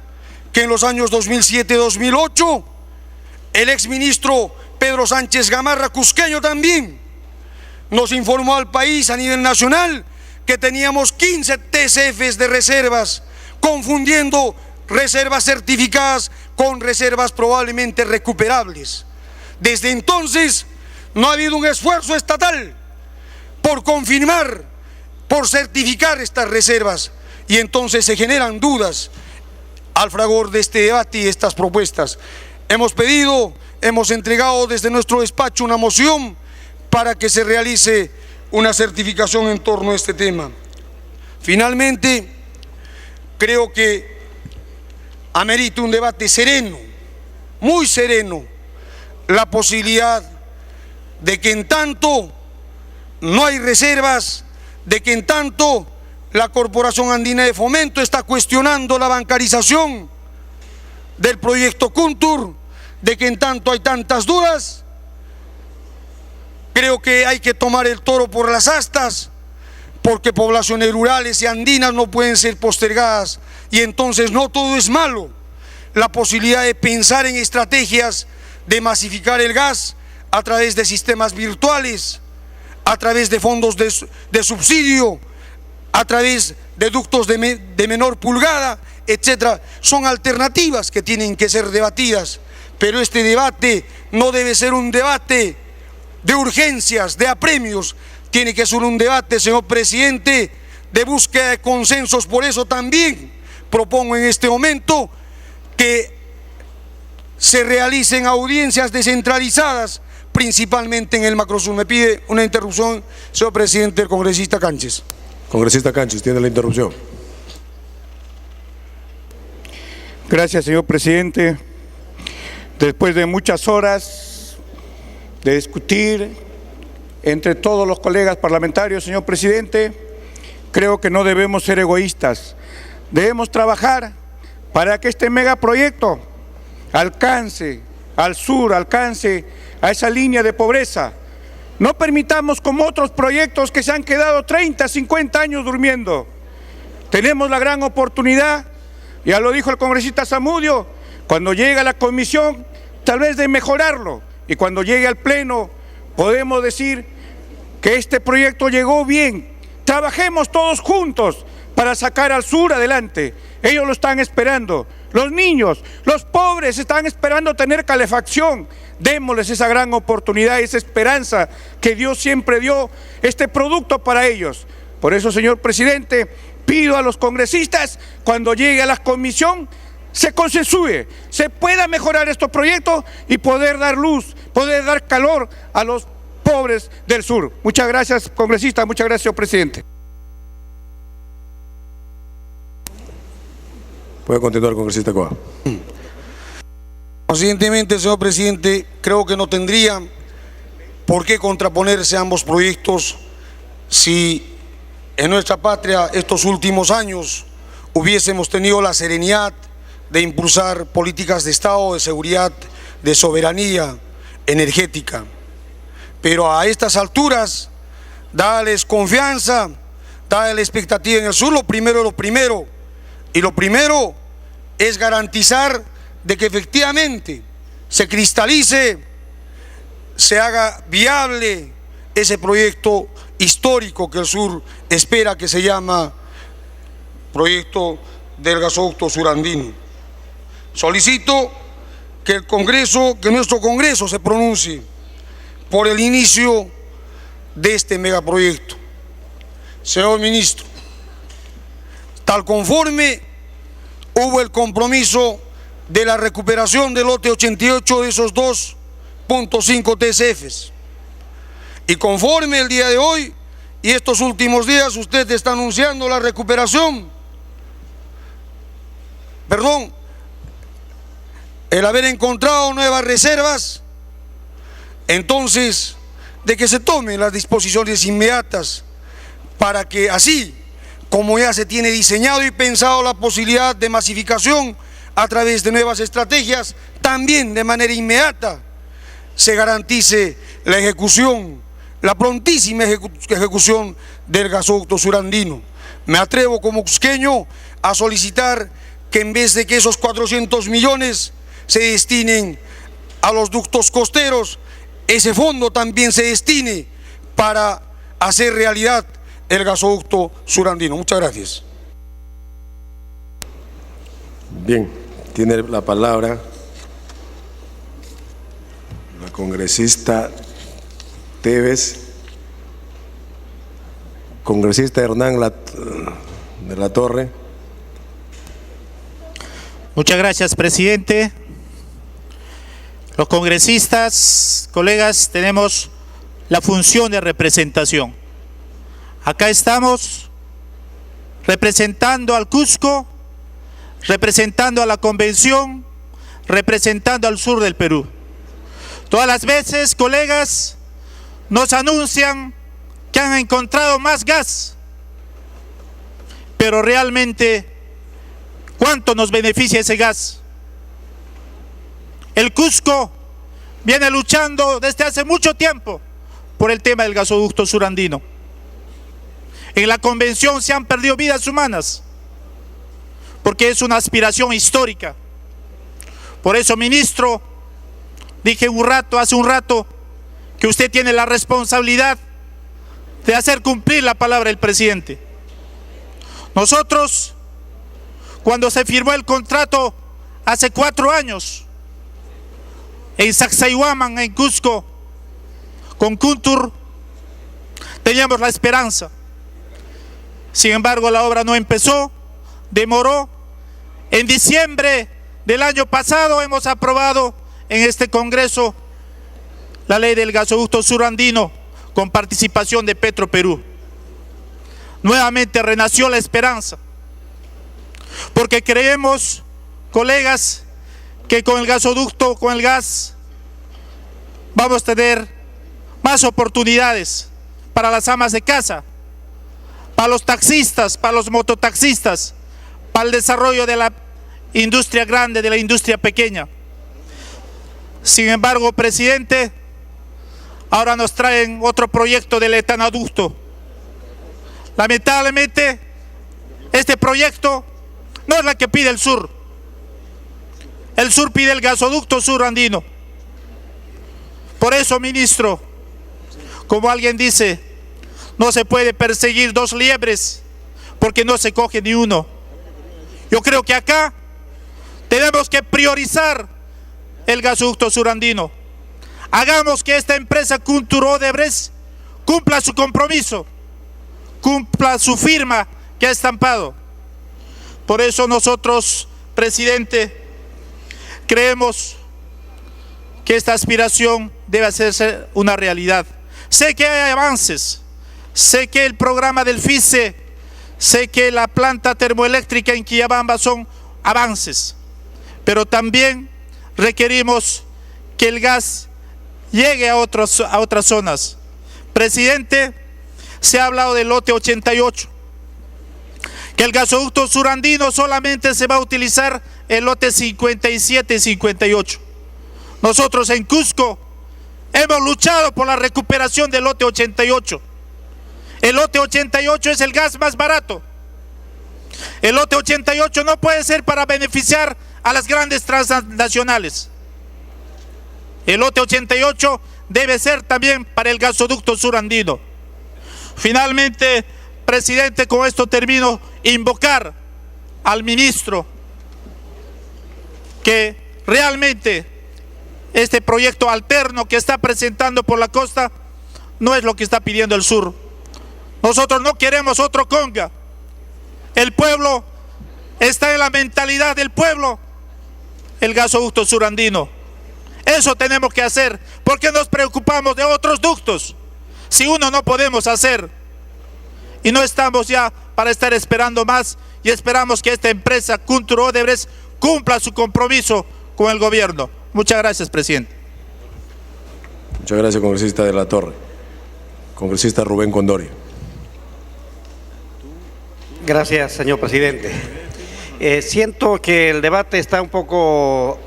que en los años 2007-2008 el exministro Pedro Sánchez Gamarra, cusqueño también, nos informó al país a nivel nacional que teníamos 15 TCFs de reservas, confundiendo reservas certificadas con reservas probablemente recuperables. Desde entonces no ha habido un esfuerzo estatal por confirmar, por certificar estas reservas, y entonces se generan dudas al fragor de este debate y estas propuestas. Hemos entregado desde nuestro despacho una moción para que se realice una certificación en torno a este tema. Finalmente, creo que amerita un debate sereno, muy sereno, la posibilidad de que en tanto no hay reservas, de que en tanto la Corporación Andina de Fomento está cuestionando la bancarización del proyecto Kuntur, de que en tanto hay tantas dudas, creo que hay que tomar el toro por las astas, porque poblaciones rurales y andinas no pueden ser postergadas, y entonces no todo es malo. La posibilidad de pensar en estrategias de masificar el gas a través de sistemas virtuales, a través de fondos de subsidio, a través de ductos de menor pulgada, etcétera, son alternativas que tienen que ser debatidas. Pero este debate no debe ser un debate de urgencias, de apremios, tiene que ser un debate, señor presidente, de búsqueda de consensos. Por eso también propongo en este momento que se realicen audiencias descentralizadas, principalmente en el Macrosur. Me pide una interrupción, señor presidente, el congresista Canches. Congresista Canches, tiene la interrupción. Gracias, señor presidente. Después de muchas horas de discutir entre todos los colegas parlamentarios, señor presidente, creo que no debemos ser egoístas. Debemos trabajar para que este megaproyecto alcance al sur, alcance a esa línea de pobreza. No permitamos como otros proyectos que se han quedado 30, 50 años durmiendo. Tenemos la gran oportunidad, ya lo dijo el congresista Zamudio, cuando llegue a la comisión tal vez de mejorarlo, y cuando llegue al pleno podemos decir que este proyecto llegó bien. Trabajemos todos juntos para sacar al sur adelante. Ellos lo están esperando. Los niños, los pobres están esperando tener calefacción. Démosles esa gran oportunidad, esa esperanza que Dios siempre dio este producto para ellos. Por eso, señor presidente, pido a los congresistas, cuando llegue a la comisión, se consensúe, se pueda mejorar estos proyectos y poder dar luz, poder dar calor a los pobres del sur. Muchas gracias, congresista, muchas gracias, señor presidente. Puede continuar, congresista Coa. Conscientemente, señor presidente, creo que no tendría por qué contraponerse ambos proyectos si en nuestra patria estos últimos años hubiésemos tenido la serenidad de impulsar políticas de Estado, de seguridad, de soberanía energética. Pero a estas alturas, dada la desconfianza, dada la expectativa en el sur, lo primero es lo primero. Y lo primero es garantizar de que efectivamente se cristalice, se haga viable ese proyecto histórico que el sur espera, que se llama proyecto del gasoducto surandino. Solicito que el Congreso, que nuestro Congreso se pronuncie por el inicio de este megaproyecto. Señor ministro, tal conforme hubo el compromiso de la recuperación del lote 88 de esos 2.5 TCFs, y conforme el día de hoy y estos últimos días usted está anunciando la recuperación, el haber encontrado nuevas reservas, entonces de que se tomen las disposiciones inmediatas para que, así como ya se tiene diseñado y pensado la posibilidad de masificación a través de nuevas estrategias, también de manera inmediata se garantice la ejecución, la prontísima ejecución del gasoducto surandino. Me atrevo como cusqueño a solicitar que en vez de que esos 400 millones se destinen a los ductos costeros, ese fondo también se destine para hacer realidad el gasoducto surandino. Muchas gracias. Bien, tiene la palabra la congresista Tevez, congresista Hernán de la Torre. Muchas gracias, presidente. Los congresistas, colegas, tenemos la función de representación. Acá estamos representando al Cusco, representando a la convención, representando al sur del Perú. Todas las veces, colegas, nos anuncian que han encontrado más gas, pero realmente, ¿cuánto nos beneficia ese gas? El Cusco viene luchando desde hace mucho tiempo por el tema del gasoducto surandino. En la convención se han perdido vidas humanas, porque es una aspiración histórica. Por eso, ministro, dije hace un rato, que usted tiene la responsabilidad de hacer cumplir la palabra del presidente. Nosotros, cuando se firmó el contrato hace 4 años, en Sacsayhuaman, en Cusco, con Kuntur, teníamos la esperanza. Sin embargo, la obra no empezó, demoró. En diciembre del año pasado hemos aprobado en este Congreso la ley del gasoducto surandino con participación de Petroperú. Nuevamente renació la esperanza, porque creemos, colegas, que con el gasoducto, con el gas, vamos a tener más oportunidades para las amas de casa, para los taxistas, para los mototaxistas, para el desarrollo de la industria grande, de la industria pequeña. Sin embargo, presidente, ahora nos traen otro proyecto del etanoducto. Lamentablemente, este proyecto no es la que pide el sur. El sur pide el gasoducto surandino. Por eso, ministro, como alguien dice, no se puede perseguir 2 liebres porque no se coge ni uno. Yo creo que acá tenemos que priorizar el gasoducto surandino. Hagamos que esta empresa Kuntur Odebrecht cumpla su compromiso, cumpla su firma que ha estampado. Por eso nosotros, presidente, creemos que esta aspiración debe hacerse una realidad. Sé que hay avances, sé que el programa del FICE, sé que la planta termoeléctrica en Quillabamba son avances, pero también requerimos que el gas llegue a otras zonas. Presidente, se ha hablado del lote 88, que el gasoducto surandino solamente se va a utilizar el lote 57 y 58. Nosotros en Cusco hemos luchado por la recuperación del lote 88. El lote 88 es el gas más barato. El lote 88 no puede ser para beneficiar a las grandes transnacionales. El lote 88 debe ser también para el gasoducto surandino. Finalmente, presidente, con esto termino, invocar al ministro que realmente este proyecto alterno que está presentando por la costa no es lo que está pidiendo el sur. Nosotros no queremos otro Conga. El pueblo está en la mentalidad del pueblo, el gasoducto surandino. Eso tenemos que hacer. ¿Por qué nos preocupamos de otros ductos si uno no podemos hacer? Y no estamos ya para estar esperando más, y esperamos que esta empresa Kuntur Odebrecht cumpla su compromiso con el gobierno. Muchas gracias, presidente. Muchas gracias, congresista de la Torre. Congresista Rubén Condori. Gracias, señor presidente. Siento que el debate está un poco